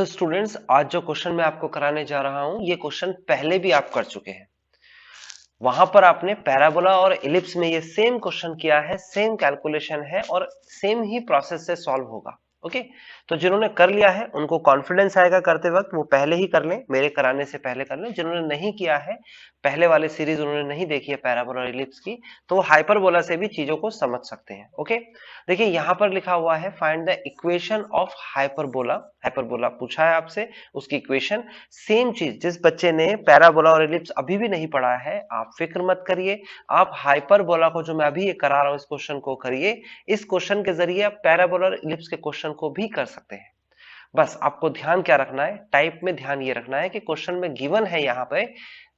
Students, आज जो question मैं आपको कराने जा रहा हूं ये क्वेश्चन पहले भी आप कर चुके हैं। वहां पर आपने पैराबोला और इलिप्स में ये सेम क्वेश्चन किया है, सेम कैलकुलेशन है और सेम ही प्रोसेस से सॉल्व होगा। ओके, तो जिन्होंने कर लिया है उनको कॉन्फिडेंस आएगा करते वक्त, वो पहले ही कर लें, मेरे कराने से पहले कर लें। जिन्होंने नहीं किया है, पहले वाले सीरीज उन्होंने नहीं देखी है पैराबोला और इलिप्स की, तो वो हाइपरबोला से भी चीजों को समझ सकते हैं। ओके, देखिए यहां पर लिखा हुआ है find the equation of hyperbola. Hyperbola पूछा है आपसे, उसकी इक्वेशन। सेम चीज, जिस बच्चे ने पैराबोला और इलिप्स अभी भी नहीं पढ़ा है, आप फिक्र मत करिए, आप हाइपरबोला को जो मैं अभी ये करा रहा हूं इस क्वेश्चन को करिए। इस क्वेश्चन के जरिए आप पैराबोला और इलिप्स के क्वेश्चन को भी कर सकते हैं। बस आपको ध्यान क्या रखना है, टाइप में ध्यान ये रखना है कि क्वेश्चन में गिवन है यहाँ पे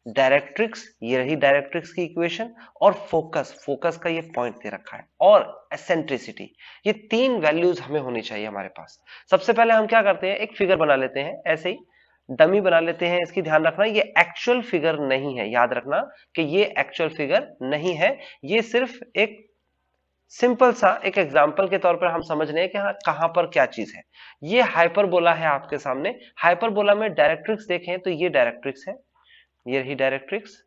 डायरेक्ट्रिक्स, ये रही डायरेक्ट्रिक्स की इक्वेशन, और फोकस, फोकस का ये पॉइंट दे रखा है, और एसेंट्रिसिटी। ये तीन वैल्यूज हमें होनी चाहिए हमारे पास। सबसे पहले हम क्या करते हैं, एक फिगर बना लेते हैं, ऐसे ही डमी बना लेते हैं। इसकी ध्यान रखना ये एक्चुअल फिगर नहीं है, याद रखना कि ये एक्चुअल फिगर नहीं है, ये सिर्फ एक सिंपल सा एक एग्जांपल के तौर पर हम समझ रहे हैं कि हाँ कहां पर क्या चीज है। ये हाइपरबोला है आपके सामने। हाइपरबोला में डायरेक्ट्रिक्स देखें तो ये डायरेक्ट्रिक्स है, ये रही डायरेक्ट्रिक्स।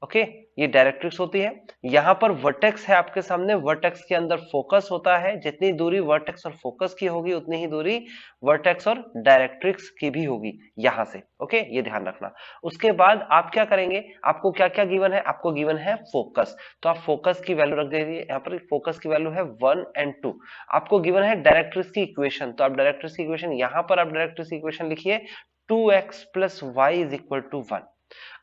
ओके, ये डायरेक्ट्रिक्स होती है। यहां पर वर्टेक्स है आपके सामने, वर्टेक्स के अंदर फोकस होता है। जितनी दूरी वर्टेक्स और फोकस की होगी उतनी ही दूरी वर्टेक्स और डायरेक्ट्रिक्स की भी होगी यहां से। ओके, ये ध्यान रखना। उसके बाद आप क्या करेंगे, आपको क्या क्या गिवन है, आपको गिवन है फोकस, तो आप फोकस की वैल्यू रख दीजिए। यहाँ पर फोकस की वैल्यू है 1 और 2। आपको गिवन है डायरेक्ट्रिक्स की इक्वेशन, तो आप डायरेक्ट्रिक्स की इक्वेशन यहां पर आप डायरेक्ट्रिक्स की इक्वेशन लिखिए 2x + y = 1।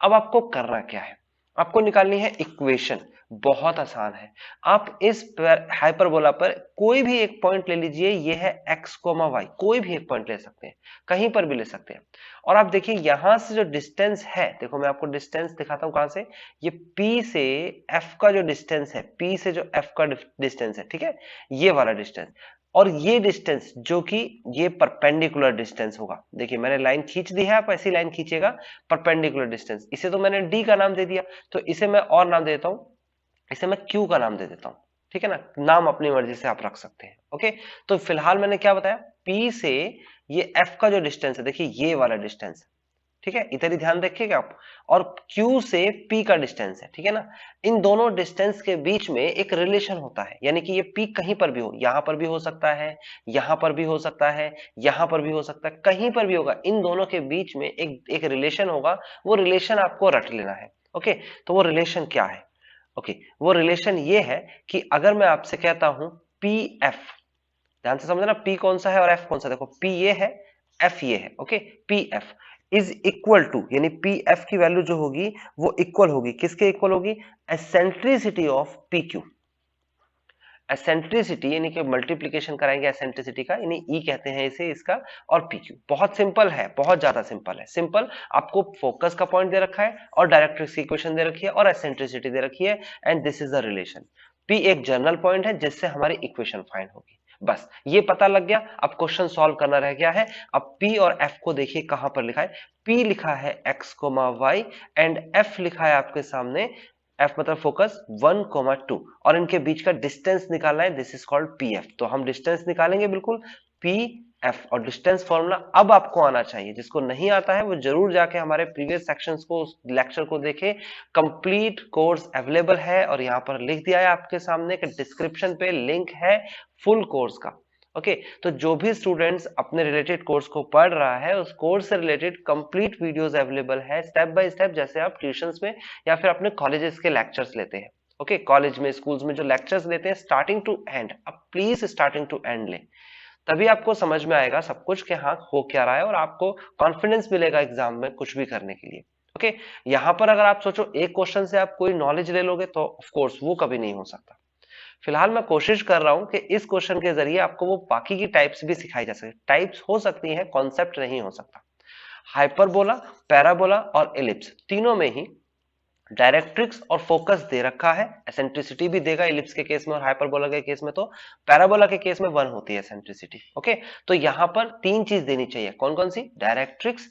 अब आपको करना क्या है, आपको निकालनी है इक्वेशन। बहुत आसान है। आप इस हाइपरबोला पर कोई भी एक पॉइंट ले लीजिए, ये है x, y, कोई भी एक पॉइंट ले सकते हैं, कहीं पर भी ले सकते हैं। और आप देखिए यहां से जो डिस्टेंस है, देखो मैं आपको डिस्टेंस दिखाता हूं कहां से, ये P से F का जो डिस्टेंस है, P से जो F का डिस्टेंस है, ठीक है, ये वाला डिस्टेंस। और ये डिस्टेंस जो कि ये परपेंडिकुलर डिस्टेंस होगा, देखिए मैंने लाइन खींच दी है, आप ऐसी लाइन खींचेगा परपेंडिकुलर डिस्टेंस। इसे तो मैंने डी का नाम दे दिया, तो इसे मैं और नाम देता हूं, इसे मैं क्यू का नाम दे देता हूं। ठीक है ना, नाम अपनी मर्जी से आप रख सकते हैं। ओके, तो फिलहाल मैंने क्या बताया, पी से ये एफ का जो डिस्टेंस है, देखिए ये वाला डिस्टेंस है, ठीक है, इधर ही ध्यान रखिएगा आप। और Q से P का डिस्टेंस है, ठीक है ना। इन दोनों डिस्टेंस के बीच में एक रिलेशन होता है, यानी कि ये P कहीं पर भी हो, यहां पर भी हो सकता है, यहां पर भी हो सकता है, यहां पर भी हो सकता है, कहीं पर भी होगा। इन दोनों के बीच में एक रिलेशन होगा, वो रिलेशन आपको रट लेना है। ओके, तो वो रिलेशन क्या है, ओके, वो रिलेशन ये है कि अगर मैं आपसे कहता हूं पी एफ, ध्यान से समझना, पी कौन सा है और एफ कौन सा, देखो पी ये है, एफ ये है। Okay, P F is equal to, यानी पी एफ की वैल्यू जो होगी वो इक्वल होगी, किसके इक्वल होगी, eccentricity of P Q. Eccentricity यानी कि मल्टीप्लीकेशन कराएंगे एसेंट्रिसिटी का, यानी ई कहते हैं इसे, इसका, और पी क्यू। बहुत सिंपल है, बहुत ज्यादा सिंपल है। सिंपल, आपको फोकस का पॉइंट दे रखा है और डायरेक्ट्रिक्स की इक्वेशन दे रखी है और एसेंट्रिसिटी दे रखी है, and this is the relation. P एक जनरल पॉइंट है जिससे हमारी इक्वेशन फाइंड होगी। बस ये पता लग गया, अब क्वेश्चन सॉल्व करना रह गया है। अब P और F को देखिए कहां पर लिखा है, P लिखा है x, y, एंड F लिखा है आपके सामने, F मतलब फोकस 1, 2, और इनके बीच का डिस्टेंस निकालना है, दिस इज कॉल्ड PF। तो हम डिस्टेंस निकालेंगे बिल्कुल, PF, और डिस्टेंस फॉर्मूला अब आपको आना चाहिए। जिसको नहीं आता है वो जरूर जाके हमारे प्रीवियस सेक्शंस को, लेक्चर को देखे। कंप्लीट कोर्स अवेलेबल है, और यहाँ पर लिख दिया है आपके सामने कि डिस्क्रिप्शन पे लिंक है फुल कोर्स का। ओके, तो जो भी स्टूडेंट्स अपने रिलेटेड कोर्स को पढ़ रहा है, उस कोर्स से रिलेटेड कंप्लीट वीडियोस अवेलेबल है स्टेप बाय स्टेप, जैसे आप ट्यूशंस में या फिर अपने कॉलेजेस के लेक्चर्स लेते हैं। ओके, कॉलेज में, स्कूल्स में जो लेक्चर्स लेते हैं स्टार्टिंग टू एंड, अब प्लीज स्टार्टिंग टू एंड लें, तभी आपको समझ में आएगा सब कुछ कि हाँ हो क्या रहा है, और आपको कॉन्फिडेंस मिलेगा एग्जाम में कुछ भी करने के लिए। ओके, यहां पर अगर आप सोचो एक क्वेश्चन से आप कोई नॉलेज ले लोगे, तो ऑफ कोर्स वो कभी नहीं हो सकता। फिलहाल मैं कोशिश कर रहा हूं कि इस क्वेश्चन के जरिए आपको वो बाकी की टाइप्स भी सिखाई जा सके। टाइप्स हो सकती हैं, कॉन्सेप्ट नहीं हो सकता। हाइपरबोला, पैराबोला और एलिप्स, तीनों में ही डायरेक्ट्रिक्स और फोकस दे रखा है। एसेंट्रिसिटी भी देगा इलिप्स के केस में और हाइपरबोला के केस में, तो पैराबोला के केस में 1 होती है एसेंट्रिसिटी। ओके, तो यहां पर तीन चीज देनी चाहिए, कौन कौन सी, डायरेक्ट्रिक्स,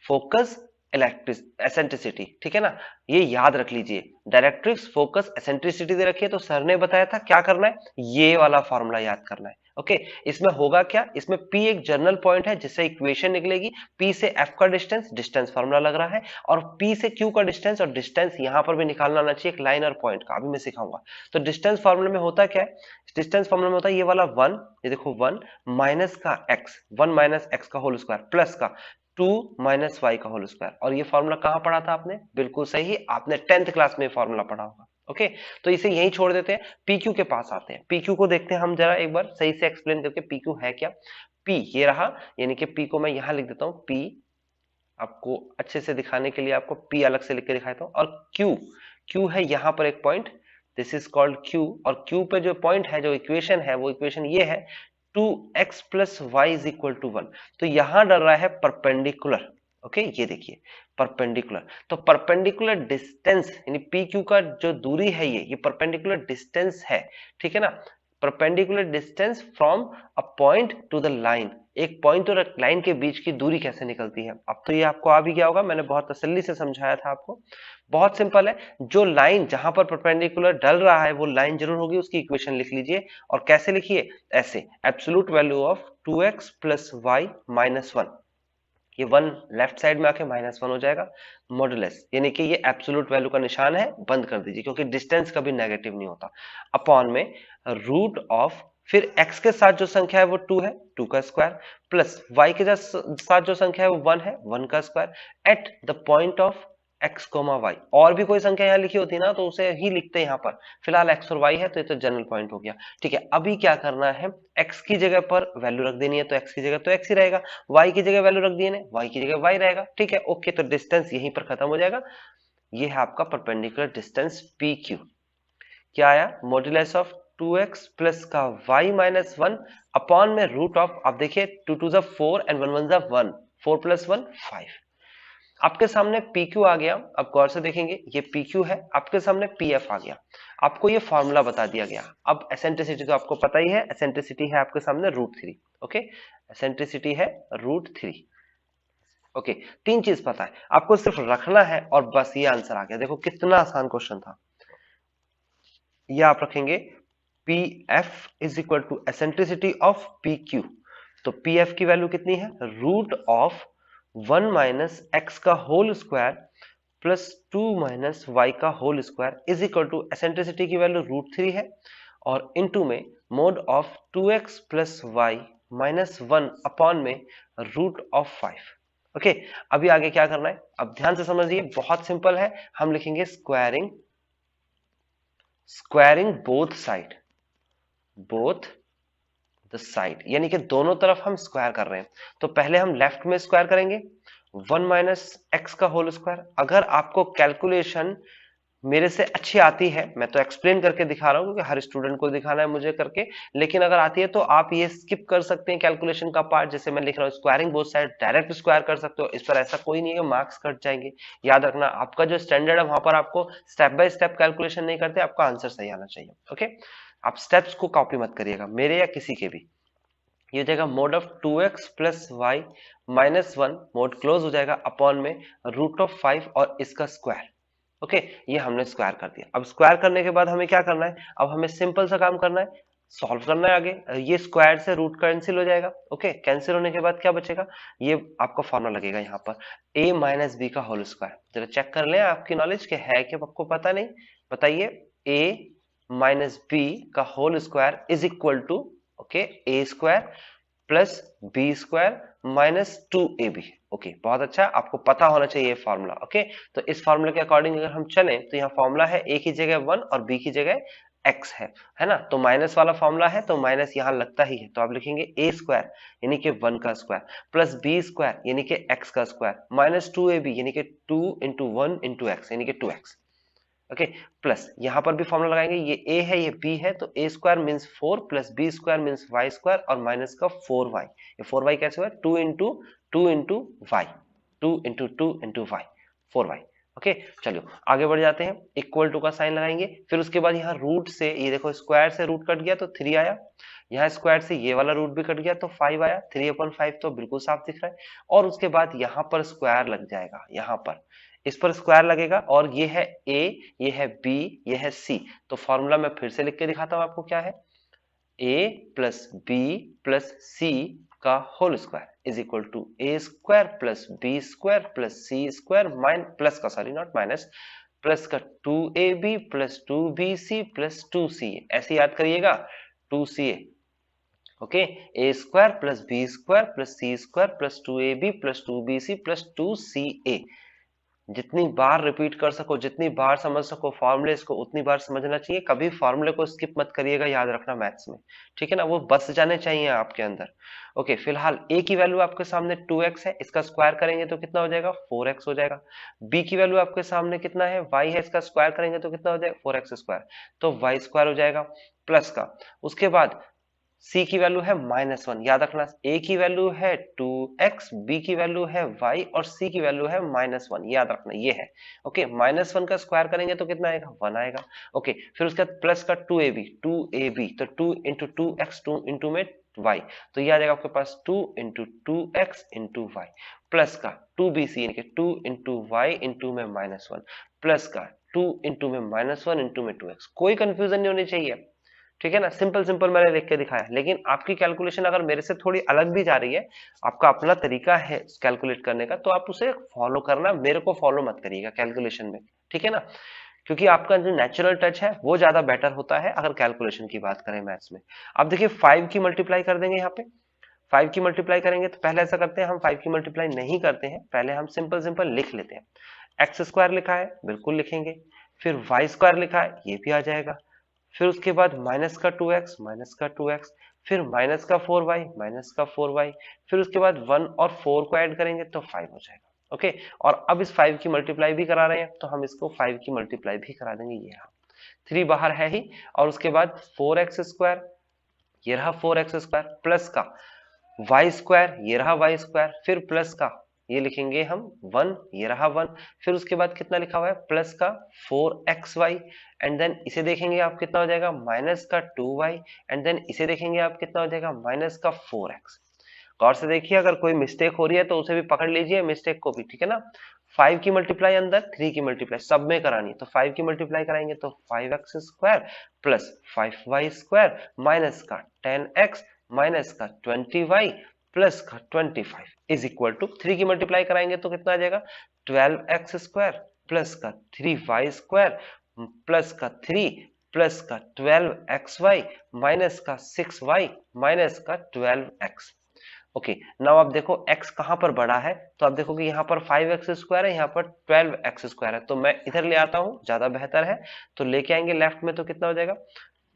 फोकस, इलेक्ट्रिक, एसेंट्रिसिटी। ठीक है ना, ये याद रख लीजिए, डायरेक्ट्रिक्स, फोकस, एसेंट्रिसिटी दे रखी है, तो सर ने बताया था क्या करना है, ये वाला फॉर्मूला याद करना है। ओके इसमें होगा क्या, इसमें P एक जनरल पॉइंट है जिससे इक्वेशन निकलेगी, P से F का डिस्टेंस, डिस्टेंस फॉर्मूला लग रहा है, और P से Q का डिस्टेंस, और डिस्टेंस यहां पर भी निकालना आना चाहिए एक लाइन और पॉइंट का, अभी मैं सिखाऊंगा। तो डिस्टेंस फॉर्मूला में होता क्या है, डिस्टेंस फॉर्मूला में होता है ये वाला 1, ये देखो 1 माइनस का x, 1 माइनस x का होल स्क्वायर प्लस का 2 माइनस y का होल स्क्वायर। और ये फॉर्मूला कहां पढ़ा था आपने, बिल्कुल सही, आपने 10th क्लास में फॉर्मूला पढ़ा होगा। ओके तो इसे यहीं छोड़ देते हैं, PQ के पास आते हैं। PQ को देखते हैं हम जरा एक बार सही से एक्सप्लेन करके, PQ है क्या। P ये रहा, यानी कि P को मैं यहां लिख देता हूं, P आपको अच्छे से दिखाने के लिए आपको P अलग से लिख के दिखाता हूं, और Q है यहां पर एक point, this is called Q, और Q पे जो पॉइंट है, जो इक्वेशन है, वो इक्वेशन ये है 2x plus Y is equal to 1। तो यहां डर रहा है परपेंडिकुलर, ओके ये देखिए परपेंडिकुलर, तो परपेंडिकुलर डिस्टेंस यानी पी क्यू का जो दूरी है ये परपेंडिकुलर डिस्टेंस है, ठीक है ना, perpendicular distance from a point two the line, एक पॉइंट और एक लाइन के बीच की दूरी कैसे निकलती है। अब तो ये आपको आ भी गया होगा, मैंने बहुत तसल्ली से समझाया था आपको, बहुत सिंपल है, जो लाइन जहां पर परपेंडिकुलर डल रहा है वो लाइन जरूर होगी, उसकी इक्वेशन लिख लीजिए, और कैसे लिखिए, ऐसे absolute value of 2x plus Y minus 1, ये 1 लेफ्ट साइड में आके -1 हो जाएगा, मॉडुलस यानी कि ये एब्सोल्यूट वैल्यू का निशान है, बंद कर दीजिए क्योंकि डिस्टेंस कभी नेगेटिव नहीं होता, अपॉन में रूट ऑफ, फिर x के साथ जो संख्या है वो 2 है, 2 का स्क्वायर, प्लस y के साथ जो संख्या है वो 1 है, 1 का square, at the point of x, y, और भी कोई संख्या यहाँ लिखी होती ना तो उसे ही लिखते हैं यहाँ पर, फिलहाल x और y है तो ये तो जनरल पॉइंट हो गया। ठीक है, अभी क्या करना है, x की जगह पर वैल्यू रख देनी है, तो x की जगह तो x ही रहेगा, y की जगह वैल्यू रख दी है, y की जगह y रहेगा। ठीक है, ओके, तो डिस्टेंस यहीं पर खत्म हो जाएगा, ये है आपका परपेंडिकुलर डिस्टेंस PQ। क्या आया, मॉड्यूलस ऑफ 2x प्लस का y माइनस 1 अपॉन में रूट ऑफ, आप देखिए 2 2 जा 4 एंड 1 1 जा 1, 4 प्लस 1 5, आपके सामने PQ आ गया। अब गौर से देखेंगे, ये PQ है, आपके सामने PF आ गया, आपको ये फॉर्मूला बता दिया गया। अब एसेंट्रिसिटी तो आपको पता ही है, एसेंट्रिसिटी है आपके सामने √3, ओके, एसेंट्रिसिटी है √3, ओके, तीन चीज पता है आपको, सिर्फ रखना है और बस ये आंसर आ गया। देखो कितना आसान क्वेश्चन था, ये आप रखेंगे PF is equal to eccentricity of PQ, तो PF की वैल्यू कितनी है, रूट ऑफ 1 माइनस एक्स का whole square plus 2 minus y का whole square is equal to eccentricity की वैल्यू √3 है, और इनटू में mod of 2x plus Y minus 1 upon में रूट ऑफ 5। ओके, अभी आगे क्या करना है, अब ध्यान से समझिए, बहुत सिंपल है, हम लिखेंगे स्क्वायरिंग बोथ द साइड, यानी कि दोनों तरफ हम स्क्वायर कर रहे हैं। तो पहले हम लेफ्ट में स्क्वायर करेंगे 1 माइनस एक्स का होल स्क्वायर। अगर आपको कैलकुलेशन मेरे से अच्छी आती है, मैं तो एक्सप्लेन करके दिखा रहा हूं क्योंकि हर स्टूडेंट को दिखाना है मुझे करके, लेकिन अगर आती है तो आप ये स्किप कर सकते हैं कैलकुलेशन का पार्ट, जैसे मैं लिख रहा हूँ squaring both side, direct square कर सकते हो, इस पर ऐसा कोई नहीं है मार्क्स कट जाएंगे। याद रखना, आपका जो स्टैंडर्ड है वहां पर आपको स्टेप बाय स्टेप कैलकुलेशन नहीं करते, आपका आंसर सही आना चाहिए। ओके, आप स्टेप्स को कॉपी मत करिएगा, मेरे या किसी के भी। ये हो जाएगा mod of 2x plus Y minus 1, mod close हो जाएगा अपॉन में रूट ऑफ 5 और इसका स्क्वायर। ओके, ये हमने स्क्वायर कर दिया। अब स्क्वायर करने के बाद हमें क्या करना है, अब हमें सिंपल सा काम करना है, सॉल्व करना है आगे। ये स्क्वायर से रूट कैंसिल हो जाएगा, ओके, कैंसिल होने के बाद क्या बचेगा, ये आपका फॉर्मूला लगेगा यहाँ पर a माइनस बी का होल स्क्वायर। जरा चेक कर लें आपकी नॉलेज के है कि आपको पता नहीं, बताइए, a माइनस बी का whole square is equal to, okay, A square plus B square minus 2ab। Okay, बहुत अच्छा, आपको पता होना चाहिए फॉर्मूला। ओके, तो इस फॉर्मूले के अकॉर्डिंग अगर हम चलें तो यहाँ फॉर्मूला है a की जगह 1 और b की जगह x है ना, तो माइनस वाला फॉर्मूला है तो माइनस यहाँ लगता ही है, तो आप लिखेंगे a स्क्वायर यानी कि 1 का स्क्वायर प्लस b स्क्वायर यानी कि x का स्क्वायर माइनस 2ab यानी कि 2 इंटू 1 इंटू एक्स यानी कि 2x। ओके, प्लस यहां पर भी फॉर्मूला लगाएंगे, ये a है ये b है, तो a square means 4 plus b square means y square और माइनस का 4y, ये 4y कैसे हुआ, 2 into y, 2 into 2 into y, 4y। Okay, चलो आगे बढ़ जाते हैं, इक्वल टू का साइन लगाएंगे, फिर उसके बाद यहाँ रूट से, ये देखो स्क्वायर से रूट कट गया तो 3 आया, यहाँ स्क्वायर से ये वाला रूट भी कट गया तो 5 आया, 3/5 तो बिल्कुल साफ दिख रहा है, और उसके बाद यहाँ पर स्क्वायर लग जाएगा, यहाँ पर इस पर स्क्वायर लगेगा, और ये है a, ये है b, ये है c, तो फॉर्मूला मैं फिर से लिख के दिखाता हूं आपको क्या है, A plus B plus C का whole square is equal to A square plus B square plus C square plus का सॉरी नॉट माइनस, प्लस का 2ab plus 2bc plus 2ca, ऐसे याद करिएगा 2ca। ओके, ए square plus B square plus सी square plus 2ab plus 2bc plus 2ca। जितनी बार repeat कर सको, जितनी बार समझ सको फॉर्मूले को, उतनी बार समझना चाहिए। कभी फॉर्मूले को स्किप मत करिएगा, याद रखना मैथ्स में, ठीक है ना, वो बस जाने चाहिए आपके अंदर। ओके, फिलहाल a की वैल्यू आपके सामने 2x है, इसका स्क्वायर करेंगे तो कितना हो जाएगा 4x हो जाएगा। b की वैल्यू आपके सामने कितना है y है, इसका स्क्वायर करेंगे तो कितना हो जाएगा 4x स्क्वायर, तो y स्क्वायर हो जाएगा प्लस का। उसके बाद c की वैल्यू है -1, याद रखना a की वैल्यू है 2x, b की वैल्यू है y और c की वैल्यू है -1, याद रखना ये है। ओके, -1 का स्क्वायर करेंगे तो कितना आएगा 1 आएगा। ओके, फिर उसके बाद प्लस का 2ab तो 2 इंटू 2x 2 इंटू में y, तो ये आ जाएगा आपके पास 2 into 2x into y, plus का 2bc यानी कि 2 इंटू y इंटू में -1, प्लस का 2 इंटू में -1 इंटू में 2x। कोई कंफ्यूजन नहीं होनी चाहिए, ठीक है ना, सिंपल सिंपल मैंने लिख के दिखाया। लेकिन आपकी कैलकुलेशन अगर मेरे से थोड़ी अलग भी जा रही है, आपका अपना तरीका है कैलकुलेट करने का, तो आप उसे फॉलो करना, मेरे को फॉलो मत करिएगा कैलकुलेशन में, ठीक है ना, क्योंकि आपका जो नेचुरल टच है वो ज्यादा बेटर होता है अगर कैलकुलेशन की बात करें मैथ्स में। अब देखिए 5 की मल्टीप्लाई कर देंगे, यहाँ पे 5 की मल्टीप्लाई करेंगे तो पहले ऐसा करते हैं, हम 5 की मल्टीप्लाई नहीं करते हैं, पहले हम सिंपल सिंपल लिख लेते हैं। एक्स स्क्वायर लिखा है, बिल्कुल लिखेंगे, फिर वाई स्क्वायर लिखा है, ये भी आ जाएगा, फिर उसके बाद माइनस का 2x, फिर माइनस का 4y, फिर उसके बाद 1 और 4 को ऐड करेंगे तो 5 हो जाएगा। ओके, और अब इस 5 की मल्टीप्लाई भी करा रहे हैं तो हम इसको 5 की मल्टीप्लाई भी करा देंगे, ये रहा 3 बाहर है ही, और उसके बाद 4x स्क्वायर, ये रहा 4x स्क्वायर, प्लस का वाई स्क्वायर, ये रहा वाई स्क्वायर, फिर प्लस का ये लिखेंगे हम 1, ये रहा 1, फिर उसके बाद कितना लिखा हुआ है प्लस का 4xy, एंड देन इसे देखेंगे आप कितना हो जाएगा माइनस का 2y, एंड देन इसे देखेंगे आप कितना हो जाएगा माइनस का 4x। गौर से देखिए, अगर कोई मिस्टेक हो रही है तो उसे भी पकड़ लीजिए मिस्टेक को भी, ठीक है ना। 5 की मल्टीप्लाई अंदर, 3 की मल्टीप्लाई सब में करानी है, तो 5 की मल्टीप्लाई कराएंगे तो 5x square plus 5y square minus का 10x माइनस का 20y प्लस का 25 इज इक्वल टू 3 की मल्टीप्लाई कराएंगे तो कितना आ जाएगा 12x स्क्वायर प्लस का 3y स्क्वायर प्लस का 3 प्लस का 12xy माइनस का 6y माइनस का 12x। ओके, नाउ आप देखो x कहां पर बड़ा है, तो आप देखोगे यहाँ पर 5x स्क्वायर है, यहाँ पर 12x स्क्वायर है, तो मैं इधर ले आता हूं, ज्यादा बेहतर है, तो लेके आएंगे लेफ्ट में तो कितना हो जाएगा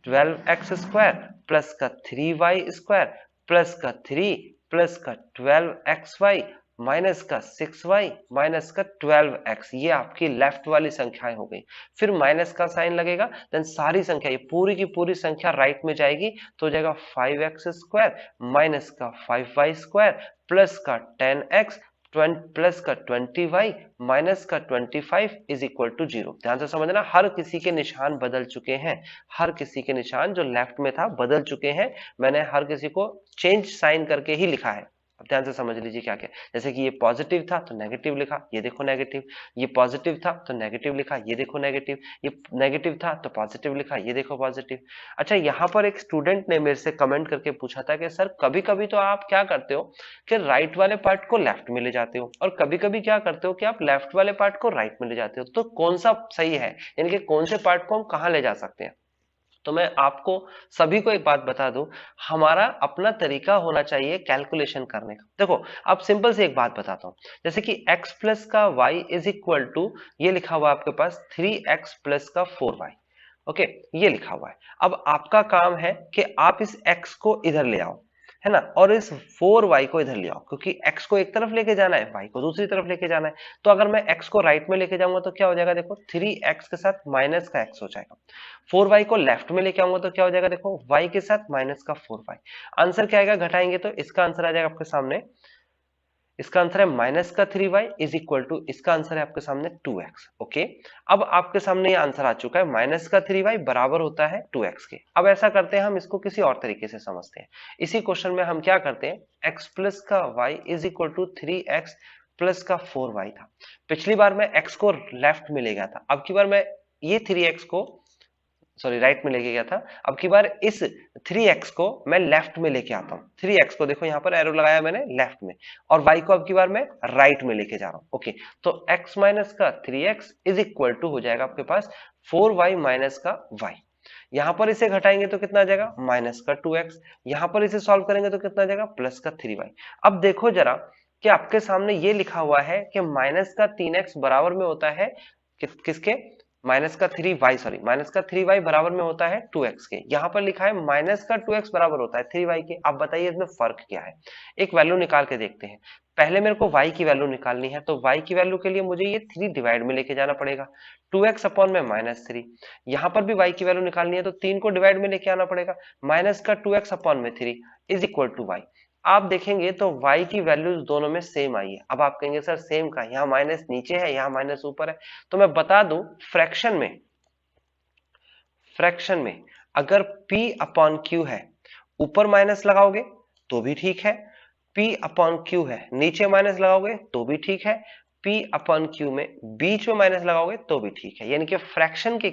12x स्क्वायर प्लस का 3y स्क्वायर प्लस का 3 प्लस का 12xy माइनस का 6y माइनस का 12x, ये आपकी लेफ्ट वाली संख्याएं हो गई। फिर माइनस का साइन लगेगा, देन सारी संख्या, ये पूरी की पूरी संख्या राइट में जाएगी, तो हो जाएगा 5x स्क्वायर माइनस का 5y स्क्वायर प्लस का 10x प्लस का 20y माइनस का 25 इज इक्वल टू 0। ध्यान से समझना, हर किसी के निशान बदल चुके हैं, हर किसी के निशान जो लेफ्ट में था बदल चुके हैं, मैंने हर किसी को चेंज साइन करके ही लिखा है। अब ध्यान से समझ लीजिए क्या क्या, जैसे कि ये पॉजिटिव था तो नेगेटिव लिखा, ये देखो नेगेटिव, ये पॉजिटिव था तो नेगेटिव लिखा, ये देखो नेगेटिव, ये नेगेटिव था तो पॉजिटिव लिखा, ये देखो पॉजिटिव। अच्छा, यहाँ पर एक स्टूडेंट ने मेरे से कमेंट करके पूछा था कि सर कभी कभी तो आप क्या करते हो कि राइट वाले पार्ट को लेफ्ट में ले जाते हो, और कभी कभी क्या करते हो कि आप लेफ्ट वाले पार्ट को राइट में ले जाते हो, तो कौन सा सही है, यानी कि कौन से पार्ट को हम कहाँ ले जा सकते हैं। तो मैं आपको सभी को एक बात बता दूं, हमारा अपना तरीका होना चाहिए कैलकुलेशन करने का। देखो, अब सिंपल से एक बात बताता हूं, जैसे कि x प्लस का y इज इक्वल टू, ये लिखा हुआ है आपके पास 3x प्लस का 4y। ओके, ये लिखा हुआ है। अब आपका काम है कि आप इस x को इधर ले आओ, है ना, और इस 4y को इधर ले आओ, क्योंकि x को एक तरफ लेके जाना है, y को दूसरी तरफ लेके जाना है। तो अगर मैं x को राइट में लेके जाऊंगा तो क्या हो जाएगा, देखो 3x के साथ माइनस का x हो जाएगा। 4y को लेफ्ट में लेके आऊंगा तो क्या हो जाएगा, देखो y के साथ माइनस का 4y। आंसर क्या आएगा, घटाएंगे तो इसका आंसर आ जाएगा आपके सामने, इसका आंसर है माइनस का 3y इज इक्वल टू, इसका आंसर है आपके सामने 2x। ओके, अब आपके सामने ये आंसर आ चुका है, माइनस का 3y बराबर होता है 2x के। अब ऐसा करते हैं, हम इसको किसी और तरीके से समझते हैं। इसी क्वेश्चन में हम क्या करते हैं, x प्लस का y is equal to 3x plus का 4y था। पिछली बार मैं x को लेफ्ट में ले गया था, अब की बार मैं ये 3x को सॉरी राइट में लेके गया था, अब की बार इस 3x को मैं लेफ्ट में लेके आता हूँ। 3x को देखो यहाँ पर एरो लगाया मैंने लेफ्ट में, और y को अब की बार मैं राइट में लेके जा रहा हूँ। ओके, तो x माइनस का 3x इज इक्वल टू हो जाएगा आपके पास 4y माइनस का y। यहां पर इसे घटाएंगे तो कितना आ जाएगा माइनस का 2x, यहां पर इसे सॉल्व करेंगे तो कितना आ जाएगा प्लस का 3y। अब देखो जरा कि आपके सामने ये लिखा हुआ है कि माइनस का 3x बराबर में होता है किसके, माइनस का 3y, सॉरी माइनस का 3y बराबर में होता है 2x के। यहां पर लिखा है माइनस का 2x बराबर होता है 3y के। आप बताइए इसमें फर्क क्या है, एक वैल्यू निकाल के देखते हैं। पहले मेरे को y की वैल्यू निकालनी है, तो y की वैल्यू के लिए मुझे ये 3 डिवाइड में लेके जाना पड़ेगा, 2x अपॉन में माइनस 3। यहां पर भी y की वैल्यू निकालनी है तो 3 को डिवाइड में लेके आना पड़ेगा, माइनस का 2x अपॉन में 3 इज इक्वल टू y। आप देखेंगे तो y की वैल्यूज दोनों में सेम आई है। अब आप कहेंगे सर सेम का, यहाँ माइनस नीचे है यहाँ माइनस ऊपर है, तो मैं बता दूं फ्रैक्शन में अगर p अपॉन q है ऊपर माइनस लगाओगे तो भी ठीक है, p अपॉन q है नीचे माइनस लगाओगे तो भी ठीक है, p अपॉन q में बीच में माइनस लगाओगे तो भी ठीक है। यानी कि फ्रैक्शन के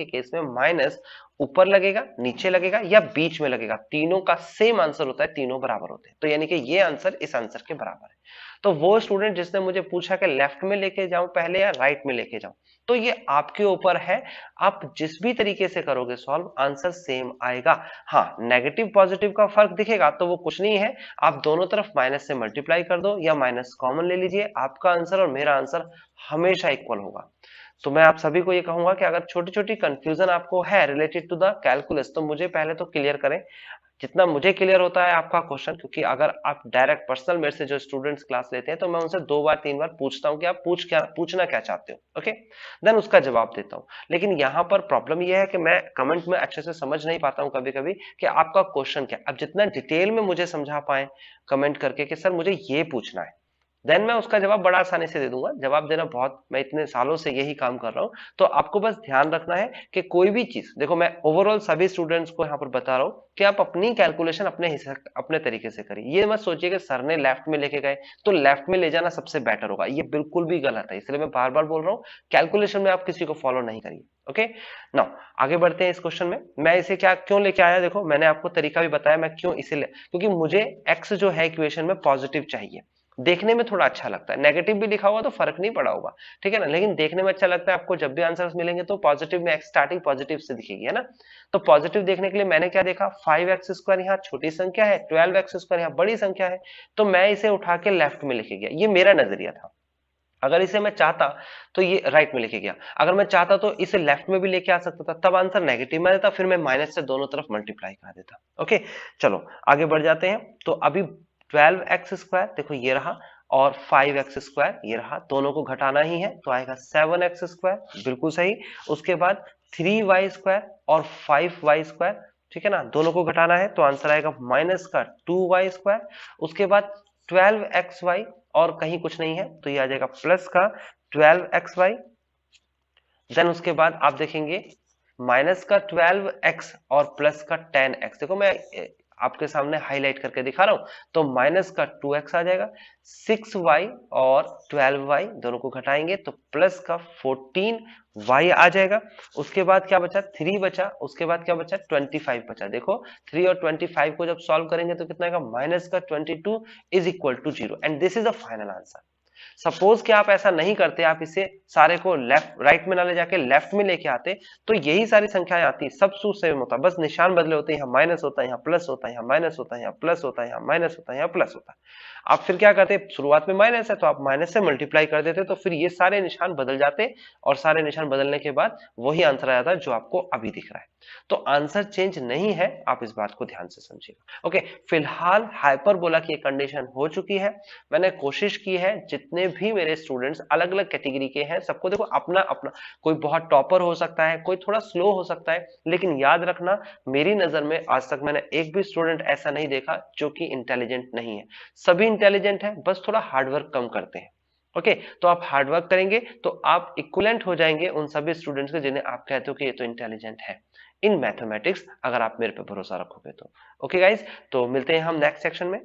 केस में माइनस ऊपर लगेगा नीचे लगेगा या बीच में लगेगा, तीनों का सेम आंसर होता है, तीनों बराबर होते हैं। तो यानी कि ये आंसर इस आंसर के बराबर है। तो वो स्टूडेंट जिसने मुझे पूछा कि लेफ्ट में लेके जाऊं पहले या राइट में लेके जाऊं, तो ये आपके ऊपर है, आप जिस भी तरीके से करोगे सॉल्व आंसर सेम आएगा। हाँ, नेगेटिव पॉजिटिव का फर्क दिखेगा तो वो कुछ नहीं है, आप दोनों तरफ माइनस से मल्टीप्लाई कर दो या माइनस कॉमन ले लीजिए, आपका आंसर और मेरा आंसर हमेशा इक्वल होगा। तो मैं आप सभी को ये कहूंगा कि अगर छोटी छोटी कंफ्यूजन आपको है रिलेटेड टू द कैलकुलस, तो मुझे पहले तो क्लियर करें जितना मुझे क्लियर होता है आपका क्वेश्चन, क्योंकि अगर आप डायरेक्ट पर्सनल मेरे से जो स्टूडेंट्स क्लास लेते हैं तो मैं उनसे 2 बार 3 बार पूछता हूं कि आप पूछना क्या चाहते हो, ओके, देन उसका जवाब देता हूं। लेकिन यहाँ पर प्रॉब्लम यह है कि मैं कमेंट में अच्छे से समझ नहीं पाता हूं कभी कभी कि आपका क्वेश्चन क्या। अब जितना डिटेल में मुझे समझा पाए कमेंट करके कि सर मुझे ये पूछना है, देन मैं उसका जवाब बड़ा आसानी से दे दूंगा। जवाब देना बहुत, मैं इतने सालों से यही काम कर रहा हूं। तो आपको बस ध्यान रखना है कि कोई भी चीज, देखो मैं ओवरऑल सभी स्टूडेंट्स को यहाँ पर बता रहा हूं कि आप अपनी कैलकुलेशन अपने हिसाब अपने तरीके से करिए। ये मत सोचिए कि सर ने लेफ्ट में लेके गए तो लेफ्ट में ले जाना सबसे बेटर होगा, ये बिल्कुल भी गलत है। इसलिए मैं बार बार बोल रहा हूँ कैलकुलेशन में आप किसी को फॉलो नहीं करिए। ओके, नाउ आगे बढ़ते हैं इस क्वेश्चन में। मैं इसे क्या क्यों लेके आया, देखो मैंने आपको तरीका भी बताया मैं क्यों इसे क्योंकि मुझे एक्स जो है इक्वेशन में पॉजिटिव चाहिए, देखने में थोड़ा अच्छा लगता है। नेगेटिव भी लिखा हुआ तो फर्क नहीं पड़ा होगा, ठीक है ना, लेकिन देखने में अच्छा लगता है। आपको जब भी आंसर्स मिलेंगे तो पॉजिटिव में एक्स स्टार्टिंग पॉजिटिव से दिखेगी, है ना। तो पॉजिटिव देखने के लिए मैंने क्या देखा, 5x² यहाँ छोटी संख्या है, 12x² यहाँ बड़ी संख्या है, तो मैं इसे उठा के लेफ्ट में लेके गया। ये मेरा नजरिया था। अगर इसे मैं चाहता तो ये राइट में लेके गया, अगर मैं चाहता तो इसे लेफ्ट में भी लेके आ सकता था, तब आंसर नेगेटिव में देता, फिर मैं माइनस से दोनों तरफ मल्टीप्लाई कर देता। ओके, चलो आगे बढ़ जाते हैं। तो अभी 12x² देखो ये रहा, और 5x² ये रहा, दोनों को घटाना ही है तो आएगा 7x², बिल्कुल सही। उसके बाद 3y² और 5y², ठीक है ना, दोनों को घटाना है तो आंसर आएगा माइनस का 2y²। उसके बाद 12xy और कहीं कुछ नहीं है तो ये आ जाएगा प्लस का 12xy। देन उसके बाद आप देखेंगे माइनस का 12x और प्लस का 10x। देखो मैं आपके सामने हाईलाइट करके दिखा रहा हूं, तो माइनस का 2x आ जाएगा, 6y और 12y दोनों को घटाएंगे तो प्लस का 14y आ जाएगा। उसके बाद क्या बचा, 3 बचा, उसके बाद क्या बचा, 25 बचा। देखो 3 और 25 को जब सॉल्व करेंगे तो कितना आएगा, माइनस का 22 is equal to 0, and this is the final answer. Suppose कि आप ऐसा नहीं करते, आप इसे सारे को लेफ्ट राइट में ना ले जाके लेफ्ट में लेके आते, तो यही सारी संख्याएं आती, सब सूत्र सेम होता, बस निशान बदले होते हैं, यहाँ माइनस होता है यहाँ प्लस होता है, यहाँ माइनस होता है यहाँ प्लस होता है, यहाँ माइनस होता है यहाँ प्लस होता है। आप फिर क्या करते, शुरुआत में माइनस है तो आप माइनस से मल्टीप्लाई कर देते, तो फिर ये सारे निशान बदल जाते, और सारे निशान बदलने के बाद वही आंसर आ जाता है जो आपको अभी दिख रहा है। तो आंसर चेंज नहीं है, आप इस बात को ध्यान से समझिएगा। ओके, फिलहाल हाइपरबोला की कंडीशन हो चुकी है। मैंने कोशिश की है जितने भी मेरे स्टूडेंट्स अलग अलग कैटेगरी के हैं, सबको देखो अपना अपना, कोई बहुत टॉपर हो सकता है, कोई थोड़ा स्लो हो सकता है, लेकिन याद रखना मेरी नजर में आज तक मैंने एक भी स्टूडेंट ऐसा नहीं देखा जो कि इंटेलिजेंट नहीं है। सभी इंटेलिजेंट है, बस थोड़ा हार्डवर्क कम करते हैं। ओके, तो आप हार्डवर्क करेंगे तो आप इक्विवेलेंट हो जाएंगे उन सभी स्टूडेंट्स के जिन्हें आप कहते हो कि ये तो इंटेलिजेंट है इन मैथमेटिक्स, अगर आप मेरे पे भरोसा रखोगे तो। ओके गाइज, तो मिलते हैं हम नेक्स्ट सेक्शन में।